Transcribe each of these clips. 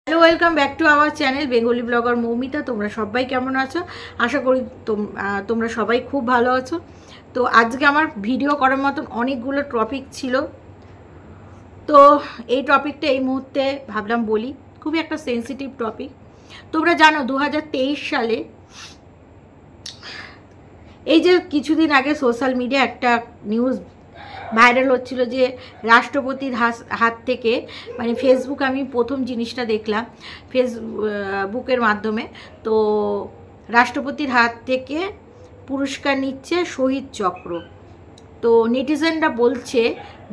Hello, welcome back to our channel Bengali blogger Moumita. তোমরা সবাই কেমন আছো? আশা করি তোমরা সবাই খুব ভালো আছো। তো আজকে আমার ভিডিও করার মতন অনেকগুলো টপিক ছিল, তো এই টপিকটা এই মুহূর্তে ভাবলাম বলি। খুবই একটা সেন্সিটিভ টপিক। তোমরা জানো 2023 সালে এই যে কিছুদিন আগে সোশ্যাল মিডিয়া একটা নিউজ ভাইরাল হচ্ছিল যে রাষ্ট্রপতির হাত থেকে, মানে ফেসবুক, আমি প্রথম জিনিসটা দেখলাম ফেসবুকের মাধ্যমে, তো রাষ্ট্রপতির হাত থেকে পুরস্কার নিচ্ছে শহীদ চক্র। তো নেটিজেনরা বলছে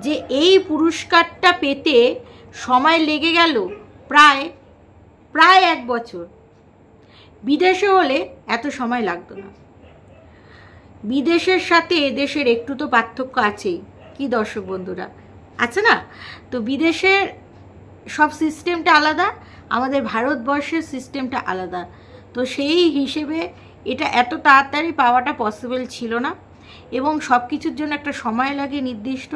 যে এই পুরস্কারটা পেতে সময় লেগে গেল প্রায় 1 বছর। বিদেশে হলে এত সময় লাগতো না। বিদেশের সাথে এদেশের একটু তো পার্থক্য আছেই, কি দর্শক বন্ধুরা, আছে না? তো বিদেশের সব সিস্টেমটা আলাদা, আমাদের ভারতবর্ষের সিস্টেমটা আলাদা। তো সেই হিসেবে এটা এত তাড়াতাড়ি পাওয়াটা পসিবল ছিল না, এবং সব কিছুর জন্য একটা সময় লাগে নির্দিষ্ট,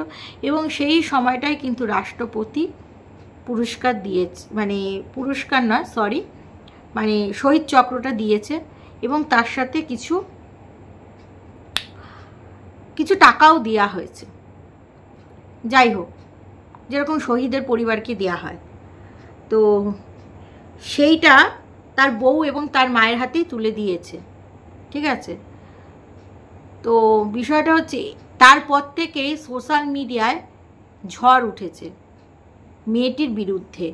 এবং সেই সময়টাই কিন্তু রাষ্ট্রপতি পুরস্কার দিয়েছে, মানে পুরস্কার নয়, সরি, মানে শহীদ চক্রটা দিয়েছে, এবং তার সাথে কিছু টাকাও দেওয়া হয়েছে। যাই হোক, যেরকম শহীদের পরিবারকে দেওয়া হয়, তো সেইটা তার বউ এবং তার মায়ের হাতেই তুলে দিয়েছে, ঠিক আছে? তো বিষয়টা হচ্ছে, তারপর থেকেই সোশ্যাল মিডিয়ায় ঝড় উঠেছে মেয়েটির বিরুদ্ধে,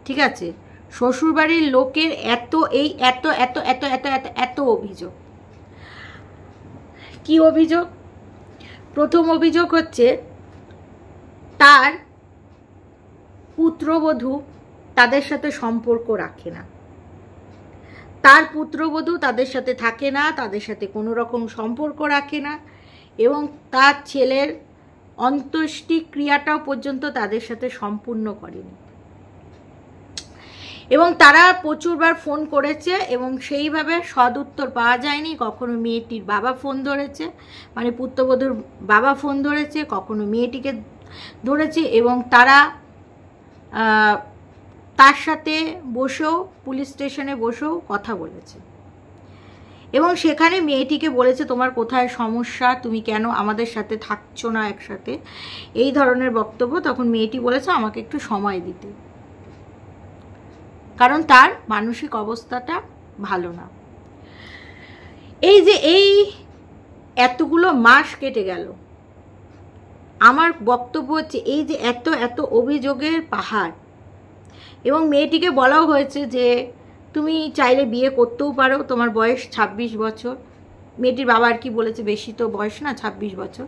ঠিক আছে? শ্বশুরবাড়ির লোকের এত অভিযোগ। কি অভিযোগ? প্রথম অভিযোগ হচ্ছে তার পুত্রবধূ তাদের সাথে সম্পর্ক রাখে না, তার পুত্রবধূ তাদের সাথে থাকে না, তাদের সাথে কোনো রকম সম্পর্ক রাখে না, এবং তার ছেলের অন্ত্যেষ্টিক্রিয়াটাও পর্যন্ত তাদের সাথে সম্পূর্ণ করেনি। এবং তারা প্রচুরবার ফোন করেছে এবং সেইভাবে সদুত্তর পাওয়া যায়নি। কখনো মেয়েটির বাবা ফোন ধরেছে, মানে পুত্রবধূর বাবা ফোন ধরেছে, কখনো মেয়েটিকে ধরেছে, এবং তারা তার সাথে বসেও, পুলিশ স্টেশনে বসেও কথা বলেছে, এবং সেখানে মেয়েটিকে বলেছে তোমার কোথায় সমস্যা, তুমি কেন আমাদের সাথে থাকছো না একসাথে, এই ধরনের বক্তব্য। তখন মেয়েটি বলেছে আমাকে একটু সময় দিতে, কারণ তার মানসিক অবস্থাটা ভালো না। এই যে এতগুলো মাস কেটে গেল, আমার বক্তব্য হচ্ছে এই যে এত অভিযোগের পাহাড়, এবং মেয়েটিকে বলাও হয়েছে যে তুমি চাইলে বিয়ে করতেও পারো, তোমার বয়স 26 বছর। মেয়েটির বাবা আর কি বলেছে, বেশি তো বয়স না, 26 বছর।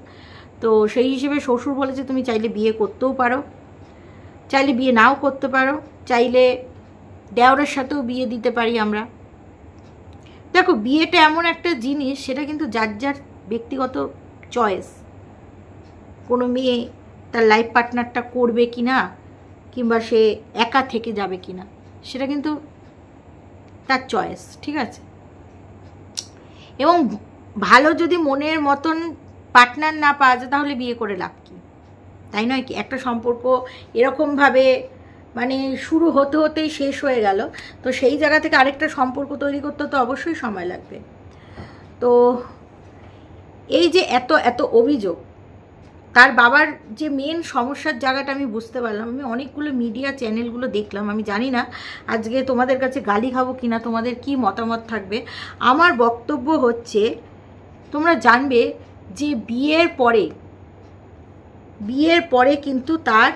তো সেই হিসেবে শ্বশুর বলেছে তুমি চাইলে বিয়ে করতেও পারো, চাইলে বিয়ে নাও করতে পারো, চাইলে দেওরের সাথেও বিয়ে দিতে পারি আমরা। দেখো, বিয়েটা এমন একটা জিনিস, সেটা কিন্তু যার যার ব্যক্তিগত চয়েস। কোনো মেয়ে তার লাইফ পার্টনারটা করবে কি না, কিংবা সে একা থেকে যাবে কি না, সেটা কিন্তু তার চয়েস, ঠিক আছে? এবং ভালো যদি মনের মতন পার্টনার না পাওয়া যায়, তাহলে বিয়ে করে লাভ কি, তাই নয় কি? একটা সম্পর্ক এরকমভাবে মানে শুরু হতেই শেষ হয়ে গেল, তো সেই জায়গা থেকে আরেকটা সম্পর্ক তৈরি করতে তো অবশ্যই সময় লাগবে। তো এই যে এত অভিযোগ, তার বাবার যে মেন সমস্যার জায়গাটা আমি বুঝতে পারলাম। আমি অনেকগুলো মিডিয়া চ্যানেলগুলো দেখলাম, আমি জানি না আজকে তোমাদের কাছে গালি খাবো কিনা, তোমাদের কি মতামত থাকবে। আমার বক্তব্য হচ্ছে, তোমরা জানবে যে বিয়ের পরে কিন্তু তার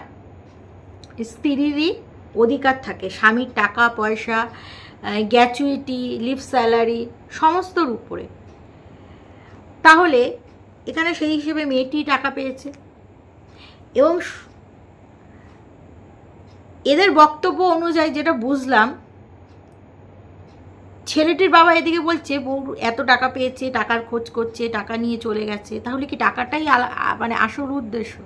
স্ত্রীরই অধিকার থাকে, স্বামীর টাকা পয়সা, গ্র্যাচুইটি, লিভ স্যালারি সমস্তর উপরে। তাহলে এখানে সেই হিসেবে মেয়েটি টাকা পেয়েছে, এবং এদের বক্তব্য অনুযায়ী যেটা বুঝলাম, ছেলেটির বাবা এদিকে বলছে বউ এত টাকা পেয়েছে, টাকার খোঁজ করছে, টাকা নিয়ে চলে গেছে। তাহলে কি টাকাটাই মানে আসল উদ্দেশ্য?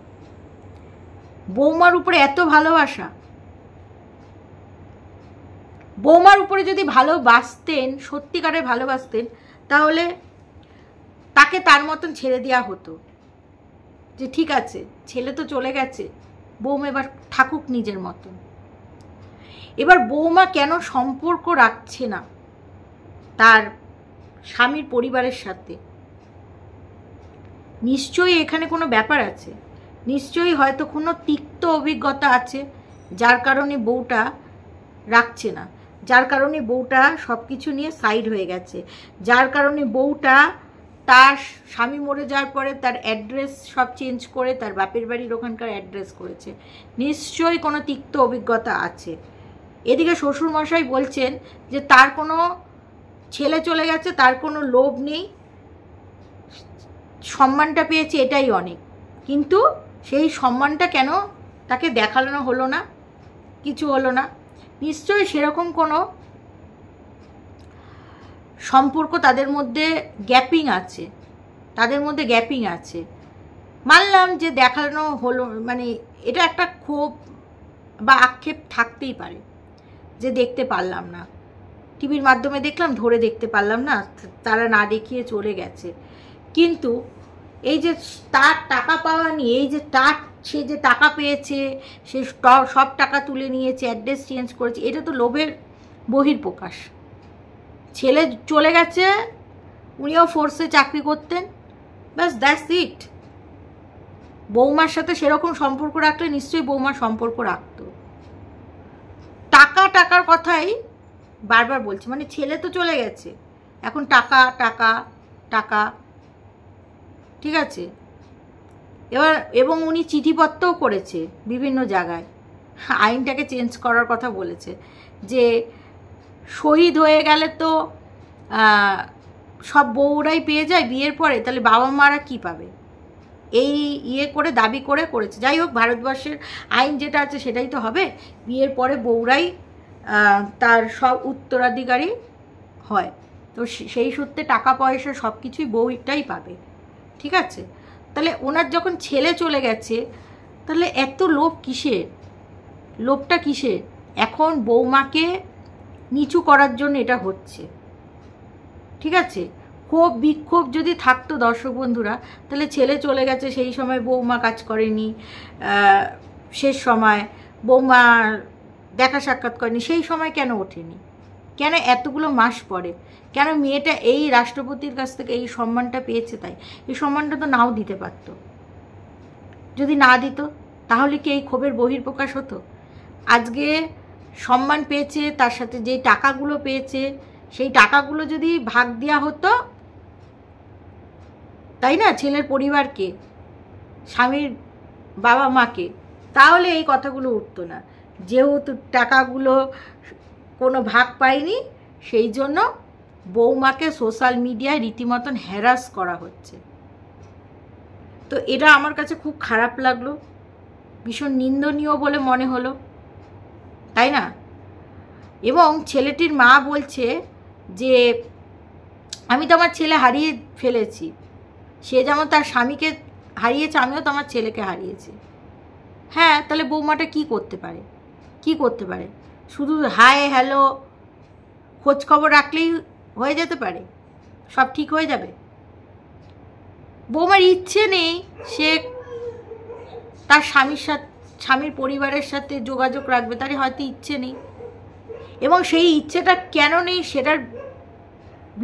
বৌমার উপরে এত ভালোবাসা, বৌমার উপরে যদি ভালোবাসতেন, সত্যিকারের ভালোবাসতেন, তাহলে তাকে তার মতন ছেড়ে দেওয়া হতো, যে ঠিক আছে ছেলে তো চলে গেছে, বৌমা এবার থাকুক নিজের মতন। এবার বৌমা কেন সম্পর্ক রাখছে না তার স্বামীর পরিবারের সাথে? নিশ্চয়ই এখানে কোনো ব্যাপার আছে, নিশ্চয়ই হয়তো কোনো তিক্ত অভিজ্ঞতা আছে যার কারণে বউটা রাখছে না, যার কারণে বউটা সব কিছু নিয়ে সাইড হয়ে গেছে, যার কারণে বউটা তার স্বামী মরে যাওয়ার পরে তার অ্যাড্রেস সব চেঞ্জ করে তার বাপের বাড়ির ওখানকার অ্যাড্রেস করেছে। নিশ্চয়ই কোনো তিক্ত অভিজ্ঞতা আছে। এদিকে শ্বশুরমশাই বলছেন যে তার কোনো ছেলে চলে গেছে, তার কোনো লোভ নেই, সম্মানটা পেয়েছে এটাই অনেক, কিন্তু সেই সম্মানটা কেন তাকে দেখানো হলো না, কিছু হলো না। নিশ্চয়ই সেরকম কোনো সম্পর্ক তাদের মধ্যে গ্যাপিং আছে, তাদের মধ্যে গ্যাপিং আছে। মানলাম যে দেখানো হলো, মানে এটা একটা ক্ষোভ বা আক্ষেপ থাকতেই পারে যে দেখতে পারলাম না, টিভির মাধ্যমে দেখলাম, ধরে দেখতে পারলাম না, তারা না দেখিয়ে চলে গেছে। কিন্তু এই যে তার টাকা পাওয়া নিয়ে, এই যে তার সে যে টাকা পেয়েছে, সে সব টাকা তুলে নিয়েছে, অ্যাড্রেস চেঞ্জ করেছে, এটা তো লোভের বহিঃপ্রকাশ। ছেলে চলে গেছে, উনিও ফোর্সে চাকরি করতেন, ব্যাস দ্যাটস ইট। বৌমার সাথে সেরকম সম্পর্ক রাখলে নিশ্চয়ই বৌমার সম্পর্ক রাখতো। টাকার কথাই বারবার বলছে, মানে ছেলে তো চলে গেছে, এখন টাকা টাকা টাকা, ঠিক আছে। এবার এবং উনি চিঠিপত্রও করেছে বিভিন্ন জায়গায়, আইনটাকে চেঞ্জ করার কথা বলেছে যে শহীদ হয়ে গেলে তো সব বউরাই পেয়ে যায় বিয়ের পরে, তাহলে বাবা মারা কি পাবে, এই ইয়ে করে দাবি করেছে। যাই হোক, ভারতবর্ষের আইন যেটা আছে সেটাই তো হবে, বিয়ের পরে বউরাই তার সব উত্তরাধিকারী হয়, তো সেই সূত্রে টাকা পয়সা সব কিছুই বউটাই পাবে, ঠিক আছে। তাহলে ওনার যখন ছেলে চলে গেছে, তাহলে এত লোভ কিসের, লোভটা কিসের? এখন বৌমাকে নিচু করার জন্য এটা হচ্ছে, ঠিক আছে। ক্ষোভ বিক্ষোভ যদি থাকতো দর্শক বন্ধুরা, তাহলে ছেলে চলে গেছে সেই সময় বৌমা কাজ করেনি, শেষ সময় বৌমা দেখা সাক্ষাৎ করেনি, সেই সময় কেন ওঠেনি, কেন এতগুলো মাস পরে, কেন মেয়েটা এই রাষ্ট্রপতির কাছ থেকে এই সম্মানটা পেয়েছে, তাই এই সম্মানটা তো নাও দিতে পারত। যদি না দিত তাহলে কি এই ক্ষোভের বহিঃপ্রকাশ হতো? আজকে সম্মান পেয়েছে, তার সাথে যেই টাকাগুলো পেয়েছে সেই টাকাগুলো যদি ভাগ দেওয়া হতো, তাই না, ছেলের পরিবারকে, স্বামীর বাবা মাকে, তাহলে এই কথাগুলো উঠতো না। যেহেতু টাকাগুলো কোনো ভাগ পায়নি, সেই জন্য বৌমাকে সোশ্যাল মিডিয়ায় রীতিমতন হ্যারাস করা হচ্ছে। তো এটা আমার কাছে খুব খারাপ লাগলো, ভীষণ নিন্দনীয় বলে মনে হলো, তাই না। এবং ছেলেটির মা বলছে যে আমি তো আমার ছেলে হারিয়ে ফেলেছি, সে যেমন তার স্বামীকে হারিয়েছে, আমিও তো আমার ছেলেকে হারিয়েছি। হ্যাঁ, তাহলে বৌমাটা কি করতে পারে, কি করতে পারে? শুধু হাই হ্যালো খোঁজ খবর রাখলেই হয়ে যেতে পারে, সব ঠিক হয়ে যাবে? বৌমার ইচ্ছে নেই সে তার স্বামীর পরিবারের সাথে যোগাযোগ রাখবে, তারই হয়তো ইচ্ছে নেই, এবং সেই ইচ্ছেটা কেন নেই সেটার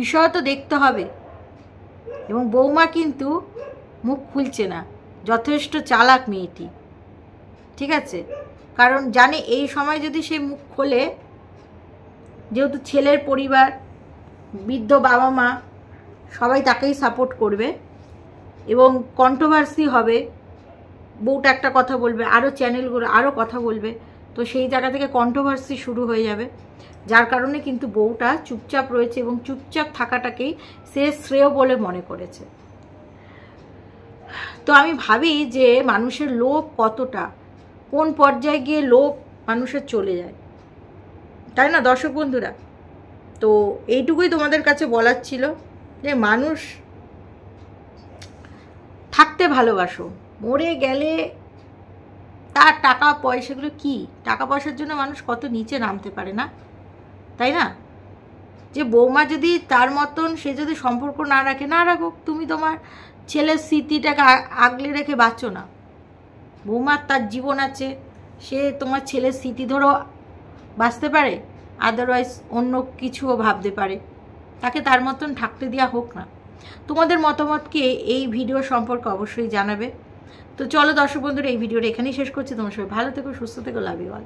বিষয় তো দেখতে হবে। এবং বৌমা কিন্তু মুখ খুলছে না, যথেষ্ট চালাক মেয়েটি, ঠিক আছে। কারণ জানে এই সময় যদি সে মুখ খোলে, যেহেতু ছেলের পরিবার, বৃদ্ধ বাবা মা সবাই তাকেই সাপোর্ট করবে এবং কন্ট্রোভার্সি হবে, বউটা একটা কথা বলবে, আরও চ্যানেলগুলো আরও কথা বলবে, তো সেই জায়গা থেকে কন্ট্রোভার্সি শুরু হয়ে যাবে, যার কারণে কিন্তু বউটা চুপচাপ রয়েছে এবং চুপচাপ থাকাটাকেই সে শ্রেয় বলে মনে করেছে। তো আমি ভাবি যে মানুষের লোভ কতটা, কোন পর্যায়ে গিয়ে লোভ মানুষের চলে যায়, তাই না দর্শক বন্ধুরা। তো এইটুকুই তোমাদের কাছে বলার ছিল যে মানুষ থাকতে ভালোবাসো, মরে গেলে তার টাকা পয়সাগুলো কি, টাকা পয়সার জন্য মানুষ কত নিচে নামতে পারে না, তাই না। যে বৌমা যদি তার মতন সে যদি সম্পর্ক না রাখে, না রাখুক, তুমি তোমার ছেলের স্মৃতিটাকে আগলে রেখে বাঁচো না। বৌমার তার জীবন আছে, সে তোমার ছেলের স্মৃতি ধরো বাঁচতে পারে, আদারওয়াইজ অন্য কিছুও ভাবতে পারে, তাকে তার মতন থাকতে দেওয়া হোক না। তোমাদের মতামতকে এই ভিডিও সম্পর্কে অবশ্যই জানাবে। তো চলো দর্শক বন্ধুরা, এই ভিডিওটা এখানেই শেষ করছি। তোমার সবাই ভালো থেকো, সুস্থ থেকো, লাভ ইউ অল।